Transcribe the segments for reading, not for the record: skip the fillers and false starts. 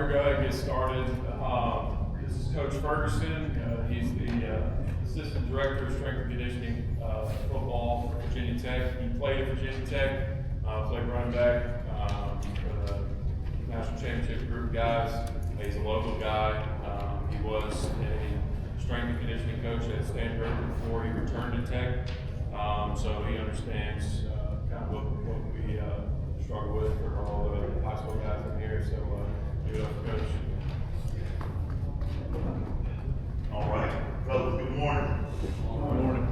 we're going to get started. This is Coach Ferguson. He's the Assistant Director of Strength and Conditioning Football for Virginia Tech. He played at Virginia Tech, played running back for the National Championship group of guys. He's a local guy. He was a strength and conditioning coach at Stanford before he returned to Tech. So he understands kind of what we struggle with for all the high school guys in here. So give it up for Coach. All right, fellas, good morning. Good morning.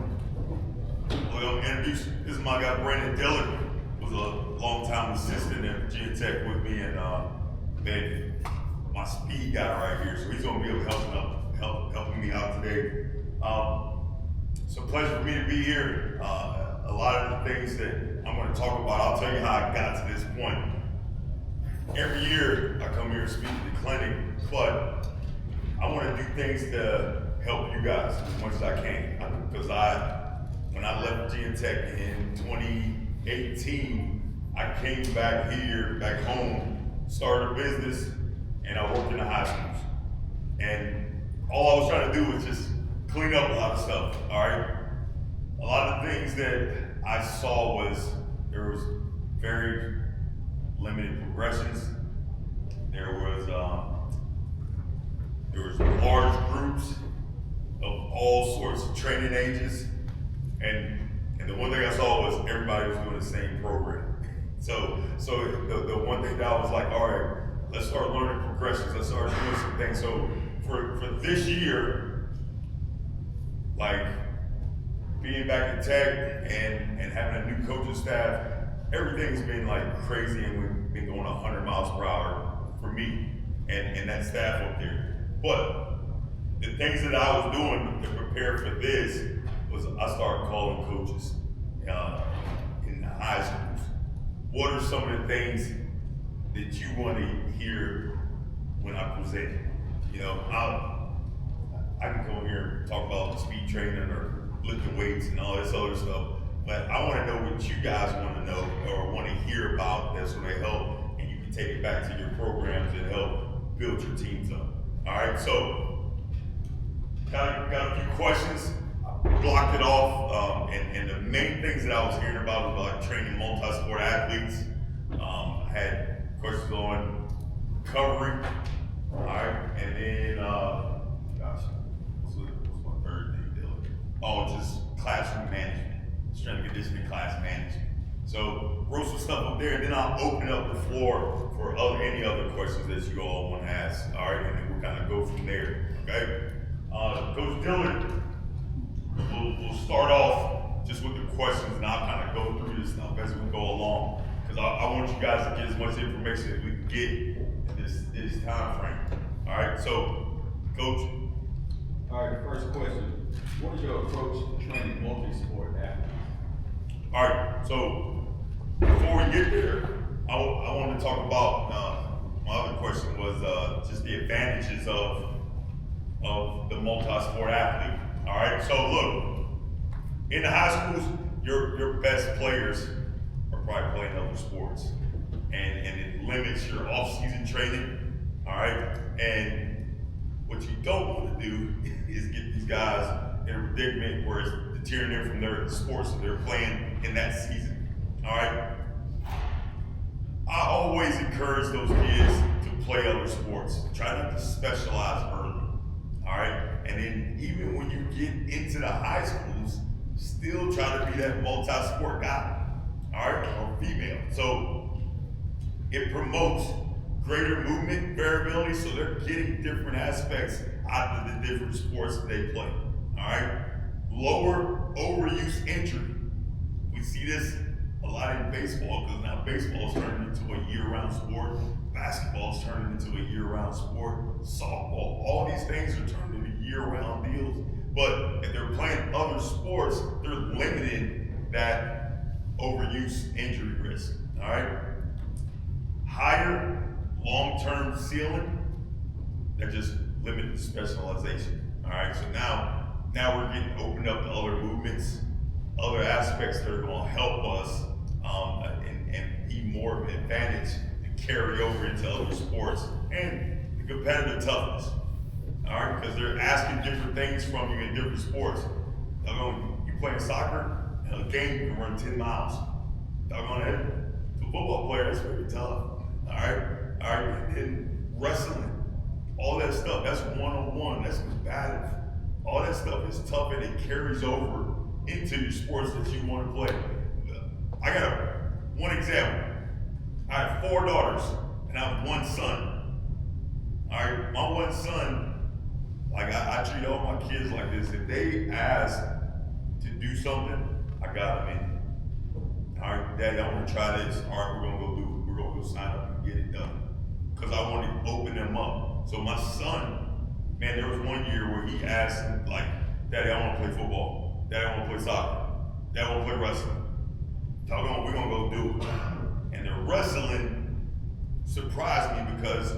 Well, I'm introduced. This is my guy Brandon Dillard. Was a long-time assistant at Virginia Tech with me, and man, my speed guy right here. So he's gonna be able to helping me out today. It's a pleasure for me to be here. A lot of the things that I'm going to talk about, I'll tell you how I got to this point. Every year I come here and speak at the clinic, but I want to do things to help you guys as much as I can. Because when I left Virginia Tech in 2018, I came back here, back home, started a business, and I worked in the high schools. And all I was trying to do was just clean up a lot of stuff, all right? A lot of the things that I saw was there was very limited progressions. There was large groups of all sorts of training ages, and the one thing I saw was everybody was doing the same program. So the one thing that I was like, all right, let's start learning progressions. Let's start doing some things. So for this year, like being back in Tech and having a new coaching staff, everything's been like crazy, and we've been going 100 miles per hour for me and that staff up there. But the things that I was doing to prepare for this was I started calling coaches in the high schools. What are some of the things that you want to hear when I present? You know, I can go here and talk about speed training or lifting weights and all this other stuff, but I want to know what you guys want to know or want to hear about that's going to help, and you can take it back to your programs and help build your teams up. All right, so got a few questions. I blocked it off, and the main things that I was hearing about was like training multi-sport athletes. I had questions on recovery, all right, and then what's my third thing, Dylan? Oh, just classroom management, strength and conditioning class management. So wrote some stuff up there, and then I'll open up the floor for any other questions that you all want to ask. All right, and then we'll kind of go from there. Okay, Coach Dillard, we'll start off just with the questions, and I'll kind of go through this stuff as we go along, because I want you guys to get as much information as we can get in this time frame. All right, so Coach. All right, first question. What is your approach to training multi-sport athletes? All right, so before we get there, I want to talk about, my other question was just the advantages of the multi-sport athlete. All right, so look, in the high schools, your best players are probably playing other sports, and it limits your off-season training. All right, and what you don't want to do is get these guys in a predicament where it's deterring them from their sports that they're playing in that season. All right. I always encourage those kids to play other sports. Try not to specialize early. All right. And then even when you get into the high schools, still try to be that multi-sport guy. All right, or female. So it promotes greater movement variability, so they're getting different aspects out of the different sports that they play. All right, lower overuse injury. We see this a lot in baseball, because now baseball is turning into a year-round sport. Basketball is turning into a year-round sport. Softball, all these things are turning into year-round deals. But if they're playing other sports, they're limiting that overuse injury risk. All right, higher long-term ceiling, that just limited specialization. All right, so now we're getting opened up to other movements, other aspects that are going to help us and be more of an advantage to carry over into other sports and competitive toughness. All right, because they're asking different things from you in different sports. You playing soccer, a game you can run 10 miles. Doggone it. To a football player, that's very tough. All right, and wrestling, all that stuff, that's one-on-one, that's combative. All that stuff is tough and it carries over into your sports that you want to play. I got one example. I have 4 daughters and I have 1 son. All right, my 1 son, like I treat all my kids like this. If they ask to do something, I got them in. All right, Daddy, I want to try this. All right, we're gonna go do it. We're gonna go sign up and get it done. Because I want to open them up. So my son, man, there was one year where he asked, like, Daddy, I want to play football. Daddy, I want to play soccer. Daddy, I want to play wrestling. Doggone, we're gonna go do it. And the wrestling surprised me because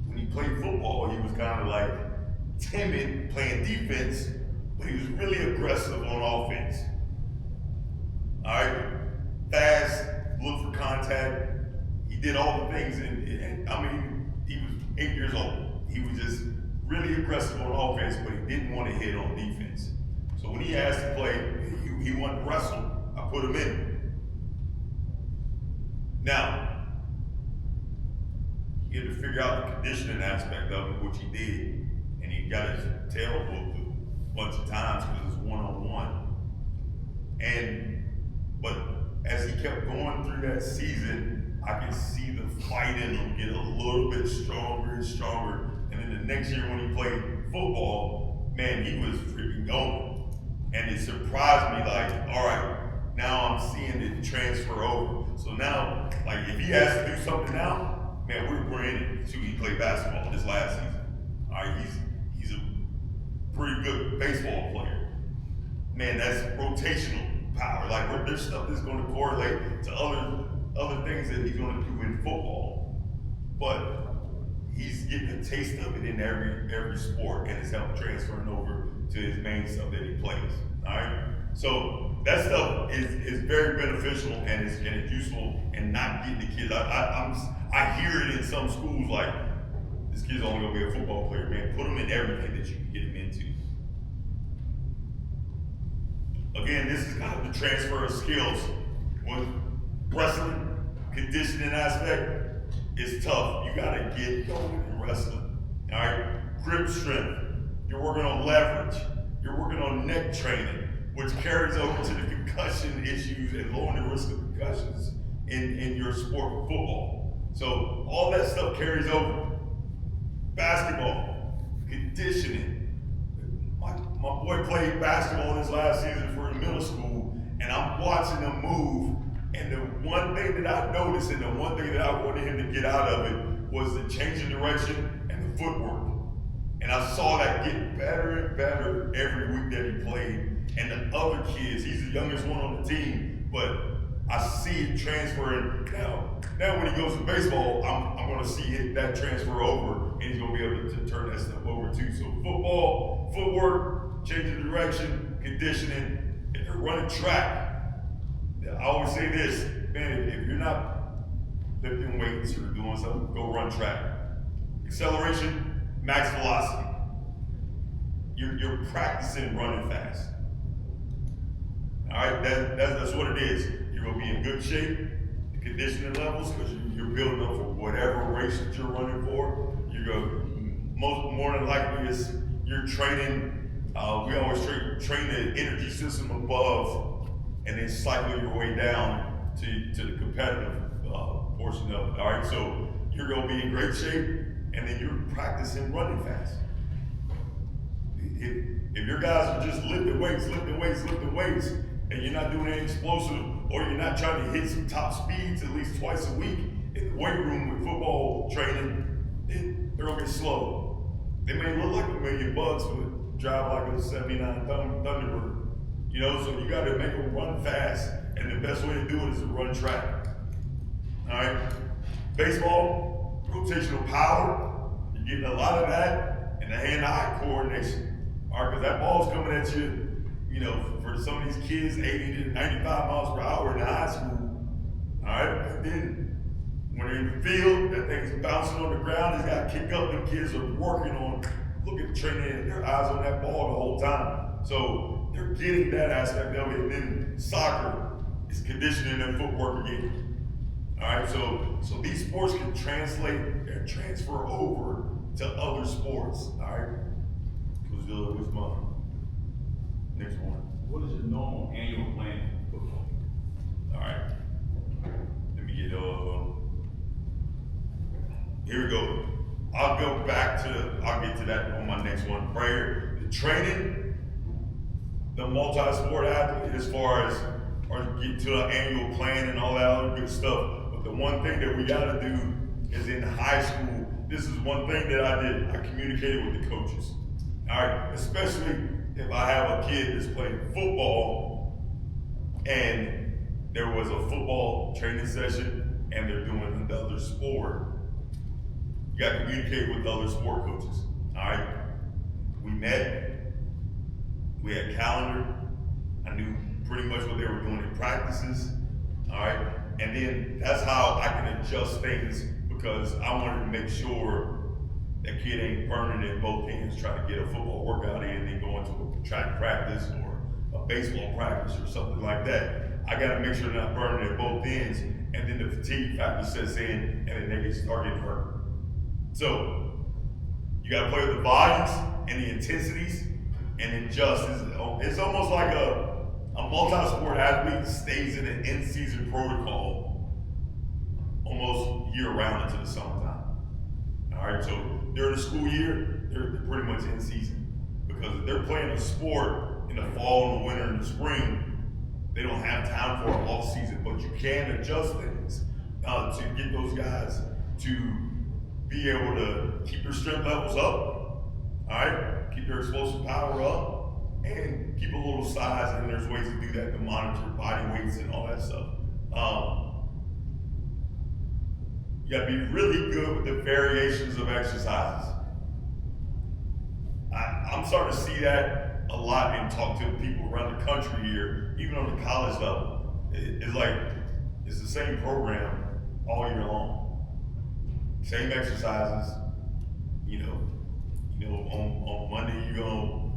when he played football, he was kind of like timid playing defense, but he was really aggressive on offense. All right, fast, look for contact. He did all the things, and I mean, he was 8 years old. He was just really aggressive on offense, but he didn't want to hit on defense. So when he asked to play, he wanted to wrestle. I put him in. Now, he had to figure out the conditioning aspect of it, which he did. And he got his tail whooped a bunch of times because it's one-on-one. But as he kept going through that season, I could see the fight in him get a little bit stronger and stronger. And then the next year when he played football, man, he was freaking going. And it surprised me, like, all right, now I'm seeing it transfer over. So now, like, if he has to do something now, man, we're in it. He played basketball this last season. All right, he's a pretty good baseball player. Man, that's rotational power. Like, there's stuff that's going to correlate to other things that he's going to do in football. But he's getting a taste of it in every sport, and it's helping transferring over to his main stuff that he plays. All right, so that stuff is very beneficial and it's useful, and not getting the kids. I hear it in some schools like, this kid's only gonna be a football player. Man, put him in everything that you can get him into. Again, this is kind of the transfer of skills. With wrestling, conditioning aspect, it's tough. You gotta get going in wrestling. All right, grip strength. You're working on leverage. You're working on neck training, which carries over to the concussion issues and lowering the risk of concussions in your sport of football. So all that stuff carries over. Basketball, conditioning. My boy played basketball this last season for middle school, and I'm watching him move. And the one thing that I noticed, and the one thing that I wanted him to get out of it, was the change of direction and the footwork. And I saw that get better and better every week that he played. And the other kids, he's the youngest one on the team, but I see it transferring. Now when he goes to baseball, I'm going to see that transfer over, and he's going to be able to turn that stuff over too. So football, footwork, change of direction, conditioning. If you're running track, I always say this, man, if you're not lifting weights or doing something, go run track. Acceleration, max velocity. You're practicing running fast. All right, that's what it is. You're gonna be in good shape, the conditioning levels, because you're building up for whatever race that you're running for. You're going more than likely is you're training. We always train the energy system above, and then cycle your way down to the competitive portion of it. All right, so you're gonna be in great shape, and then you're practicing running fast. If your guys are just lifting weights, and you're not doing anything explosive, or you're not trying to hit some top speeds at least twice a week in the weight room with football training, they're gonna get slow. They may look like $1 million, but drive like a 79 Thunderbird. You know, so you gotta make them run fast, and the best way to do it is to run track. All right, baseball, rotational power, you're getting a lot of that, and the hand-eye coordination. All right, because that ball's coming at you, you know, for some of these kids, 80 to 95 miles per hour in high school. All right, and then When they're in the field, that thing's bouncing on the ground, it's got to kick up, them kids are working on, looking at training, and their eyes on that ball the whole time. So they're getting that aspect of it, and then soccer is conditioning their footwork again. All right, so these sports can translate and transfer over to other sports. All right, who's dealing with my next one? What is your normal annual plan for football? All right, let me get here we go. I'll get to that on my next one. Right here, the training, the multi-sport athlete, as far as or get to an annual plan and all that other good stuff. But the one thing that we gotta do is in high school, this is one thing that I did. I communicated with the coaches. All right, especially if I have a kid that's playing football and there was a football training session and they're doing another sport. You gotta communicate with the other sport coaches. All right, we met, we had calendar. I knew pretty much what they were doing in practices. All right, and then that's how I can adjust things because I wanted to make sure that kid ain't burning in both ends trying to get a football workout in and then going to a track practice or a baseball practice or something like that. I gotta make sure they're not burning at both ends, and then the fatigue factor sets in and then they start getting hurt. So you gotta play with the volumes and the intensities and adjust. It's almost like a multi-sport athlete stays in an in-season protocol almost year-round into the summertime. All right, so during the school year, they're pretty much in season because if they're playing a sport in the fall, and the winter, and the spring, they don't have time for an off season, but you can adjust things to get those guys to be able to keep their strength levels up, all right, keep their explosive power up, and keep a little size, and there's ways to do that to monitor body weights and all that stuff. You gotta be really good with the variations of exercises. I'm starting to see that a lot and talk to people around the country here, even on the college level. It's like, it's the same program all year long. Same exercises, on Monday you go,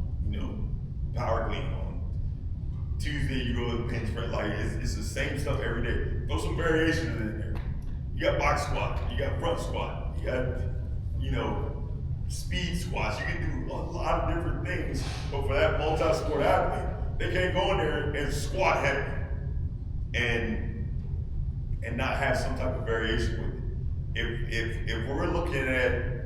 power clean. On Tuesday you go to the bench press. Like it's the same stuff every day. Throw some variations in there. You got box squat, you got front squat, you got, speed squats. You can do a lot of different things, but for that multi-sport athlete, they can't go in there and squat heavy and not have some type of variation with it. If we're looking at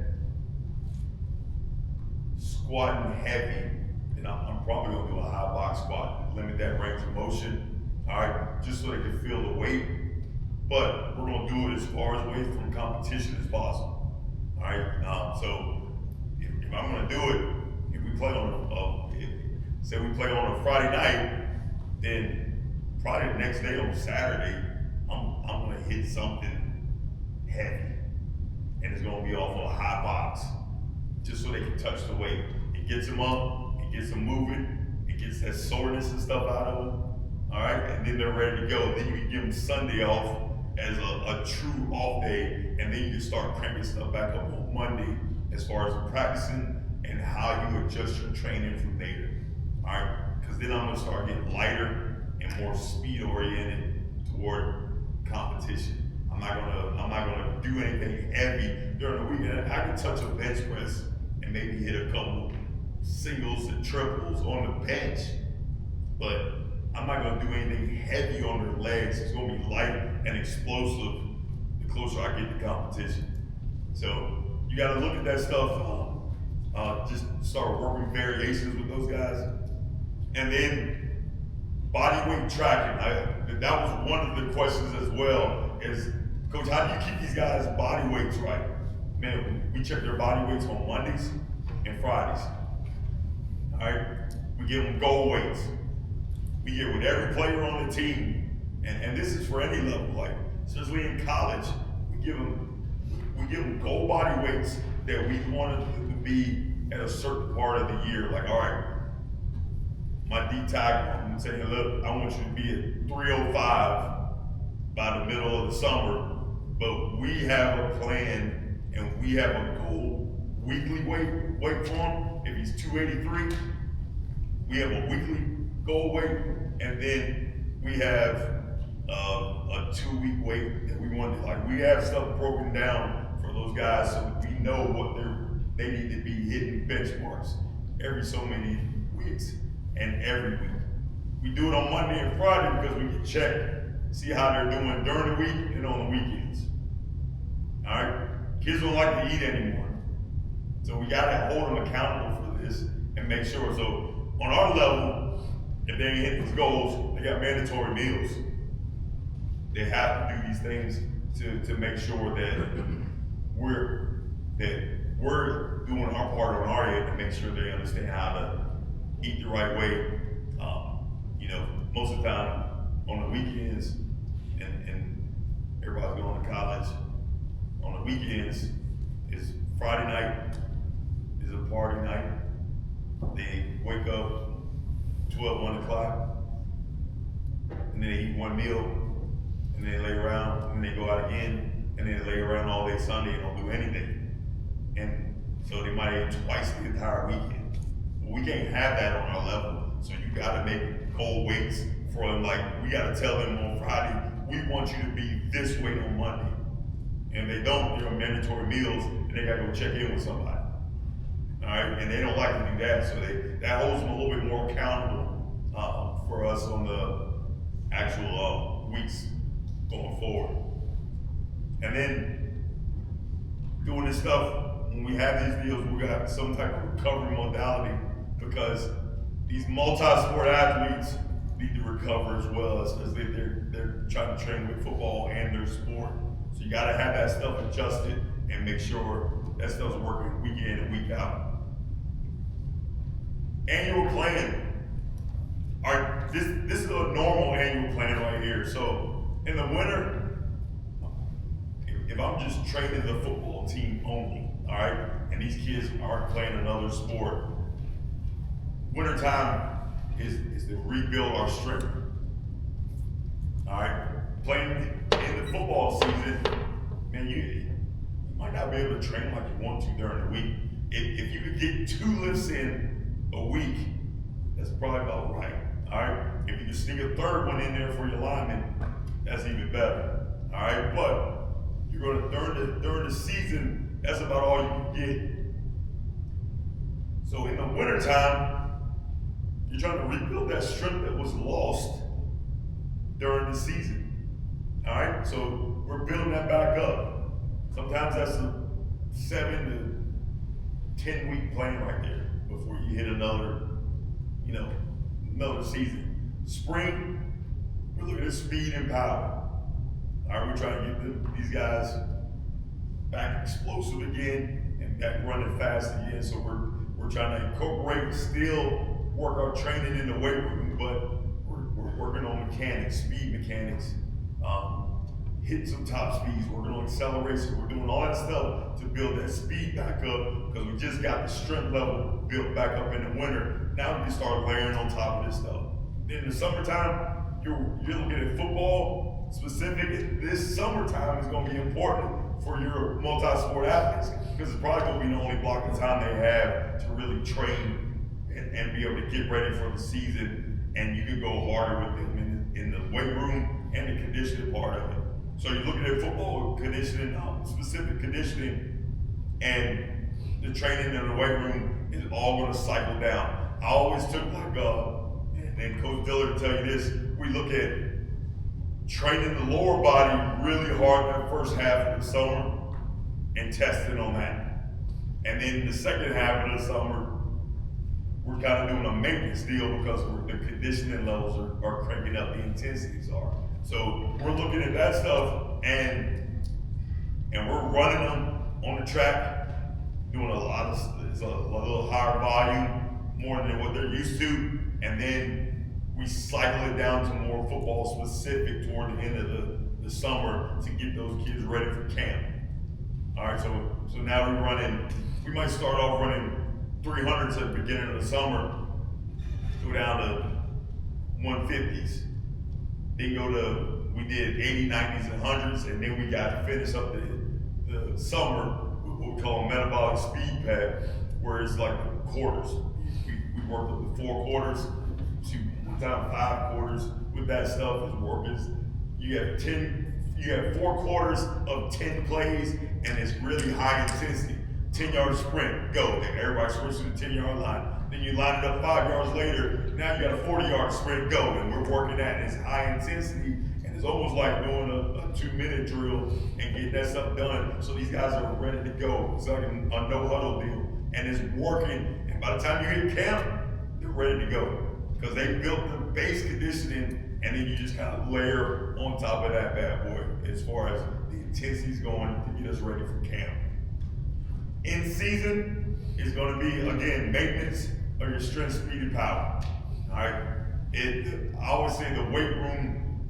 squatting heavy, then I'm probably gonna do a high box squat, limit that range of motion, all right, just so they can feel the weight. But we're gonna do it as far away from competition as possible, all right. So if I'm gonna do it, if we play say we play on a Friday night, then probably the next day on Saturday, I'm gonna hit something heavy, and it's gonna be off of a high box, just so they can touch the weight. It gets them up, it gets them moving, it gets that soreness and stuff out of them, all right, and then they're ready to go. Then you can give them Sunday off as a true off day, and then you can start cranking stuff back up on Monday as far as practicing and how you adjust your training from there, all right? Because then I'm gonna start getting lighter and more speed oriented toward competition. I'm not gonna do anything heavy during the weekend. I can touch a bench press and maybe hit a couple singles and triples on the bench, but I'm not gonna do anything heavy on their legs. It's gonna be light and explosive the closer I get to competition. So you gotta look at that stuff, just start working variations with those guys. And then body weight tracking. That was one of the questions as well, is, Coach, how do you keep these guys' body weights right? Man, we check their body weights on Mondays and Fridays. All right, we give them goal weights. We get with every player on the team, and this is for any level, like especially in college, we give them goal body weights that we want them to be at a certain part of the year. Like, all right, my D-tag, I'm saying, look, I want you to be at 305 by the middle of the summer, but we have a plan and we have a goal weekly weight for him. If he's 283, we have a weekly goal weight, and then we have a 2-week weight that we want to, like, we have stuff broken down for those guys so we know what they need to be hitting benchmarks every so many weeks and every week. We do it on Monday and Friday because we can check, see how they're doing during the week and on the weekends. All right? Kids don't like to eat anymore. So we gotta hold them accountable for this and make sure. So on our level, if they ain't hit these goals, they got mandatory meals. They have to do these things to make sure that we're doing our part on our end to make sure they understand how to eat the right way. Most of the time on the weekends, and everybody's going to college, on the weekends is Friday night is a party night. They wake up 1 o'clock, and then they eat one meal, and then they lay around, and then they go out again, and then they lay around all day Sunday and don't do anything. And so they might eat twice the entire weekend. Well, we can't have that on our level. So you gotta make goal weights for them. Like, we gotta tell them on Friday, we want you to be this weight on Monday. And if they don't, they're on mandatory meals, and they gotta go check in with somebody. All right, and they don't like to do that, so that holds them a little bit more accountable for us on the actual weeks going forward. And then doing this stuff, when we have these deals, we got some type of recovery modality, because these multi-sport athletes need to recover as well, because they're trying to train with football and their sport. So you gotta have that stuff adjusted and make sure that stuff's working week in and week out. Annual plan. All right, this is a normal annual plan right here. So in the winter, if I'm just training the football team only, all right, and these kids aren't playing another sport, wintertime is to rebuild our strength. All right, playing in the football season, man, you might not be able to train like you want to during the week. If you could get 2 lifts in a week, that's probably about right. All right, if you can sneak a third one in there for your lineman, that's even better. All right, but you're gonna during the season, that's about all you can get. So in the wintertime, you're trying to rebuild that strength that was lost during the season. All right, so we're building that back up. Sometimes that's a 7 to 10 week plan right there before you hit another season. Spring, we're looking at speed and power. All right, we're trying to get these guys back explosive again and back running fast again. So we're trying to incorporate, still work our training in the weight room, but we're working on mechanics, speed mechanics, hitting some top speeds, working on acceleration. We're doing all that stuff to build that speed back up, because we just got the strength level built back up in the winter. Now we can start layering on top of this stuff. Then in the summertime, you're looking at football specific. This summertime is going to be important for your multi-sport athletes, because it's probably going to be the only block of time they have to really train and be able to get ready for the season, and you can go harder with them in the weight room and the conditioning part of it. So you're looking at football conditioning, specific conditioning, and the training in the weight room is all going to cycle down. I always took and Coach Dillard will tell you this, we look at training the lower body really hard that first half of the summer and testing on that. And then the second half of the summer, we're kind of doing a maintenance deal, because the conditioning levels are cranking up, the intensities are. So we're looking at that stuff, and we're running them on the track, doing it's a little higher volume, more than what they're used to, and then we cycle it down to more football specific toward the end of the summer to get those kids ready for camp. All right, so now we might start off running 300s at the beginning of the summer, go down to 150s, then go to we did 80, 90s, and 100s, and then we got to finish up the summer with what we call metabolic speed pad, where it's like quarters. We worked up to 4 quarters, we're down 5 quarters with that stuff is working. You have 4 quarters of 10 plays, and it's really high intensity. 10-yard sprint, go. Then everybody sprints to the 10-yard line. Then you line it up 5 yards later. Now you got a 40-yard sprint, go. And we're working that. And it's high intensity, and it's almost like doing a 2-minute drill and getting that stuff done. So these guys are ready to go. It's like a no huddle deal, and it's working. And by the time you hit camp, they're ready to go because they built the base conditioning, and then you just kind of layer on top of that bad boy as far as the intensity's going to get us ready for camp. In season is going to be, again, maintenance of your strength, speed, and power. All right. I always say the weight room,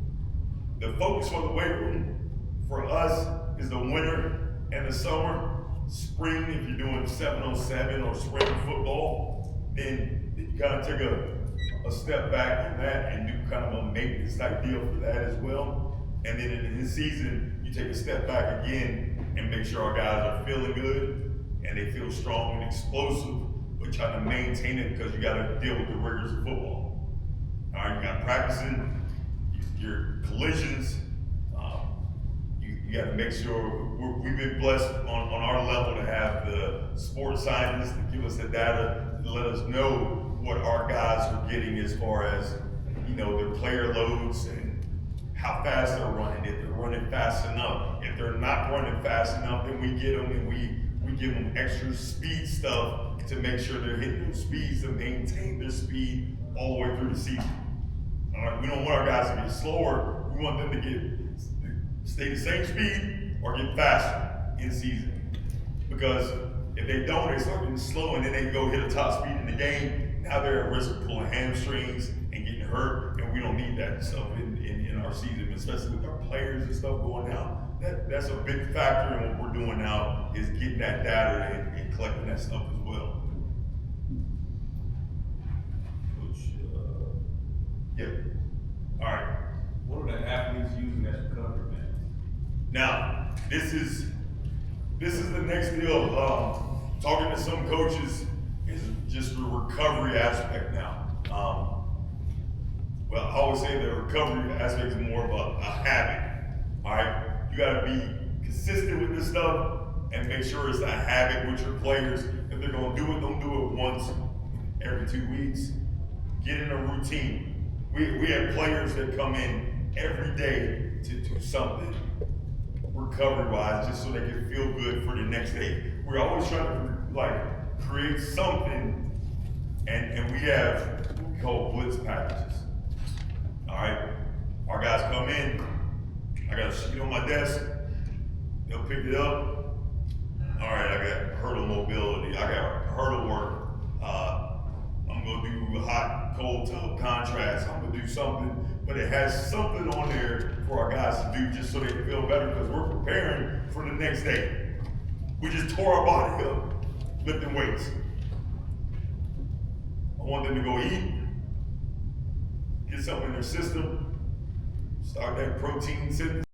the focus for the weight room for us is the winter and the summer. Spring, if you're doing 7-on-7 or spring football, then you kind of take a step back on that and do kind of a maintenance type deal for that as well. And then in the season, you take a step back again and make sure our guys are feeling good and they feel strong and explosive, but trying to maintain it because you got to deal with the rigors of football. All right, you got practicing your collisions. You got to make sure we've been blessed on our level to have the sports scientists to give us the data to let us know what our guys are getting as far as their player loads and how fast they're running. If they're running fast enough, if they're not running fast enough, then we get them and we give them extra speed stuff to make sure they're hitting those speeds to maintain their speed all the way through the season. All right, we don't want our guys to get slower. We want them to stay the same speed or get faster in season. Because if they don't, they start getting slow and then they go hit a top speed in the game. Now they're at risk of pulling hamstrings and getting hurt, and we don't need that stuff in our season, especially with our players and stuff going down. That's a big factor in what we're doing now is getting that data and collecting that stuff as well. Yeah. All right. What are the athletes using as recovery bands? Now, this is the next deal. Talking to some coaches is just the recovery aspect now. Well, I always say the recovery aspect is more of a habit. All right, you got to be consistent with this stuff and make sure it's a habit with your players. If they're gonna do it, don't do it once every 2 weeks. Get in a routine. We have players that come in every day to do something recovery-wise, just so they can feel good for the next day. We're always trying to create something, and we have what we call blitz packages. All right, our guys come in. I got a sheet on my desk. They'll pick it up. All right, I got hurdle mobility. I got hurdle work. I'm gonna do hot, cold tub contrast. I'm gonna do something, but it has something on there for our guys to do just so they can feel better because we're preparing for the next day. We just tore our body up lifting weights. I want them to go eat, get something in their system, start that protein synthesis.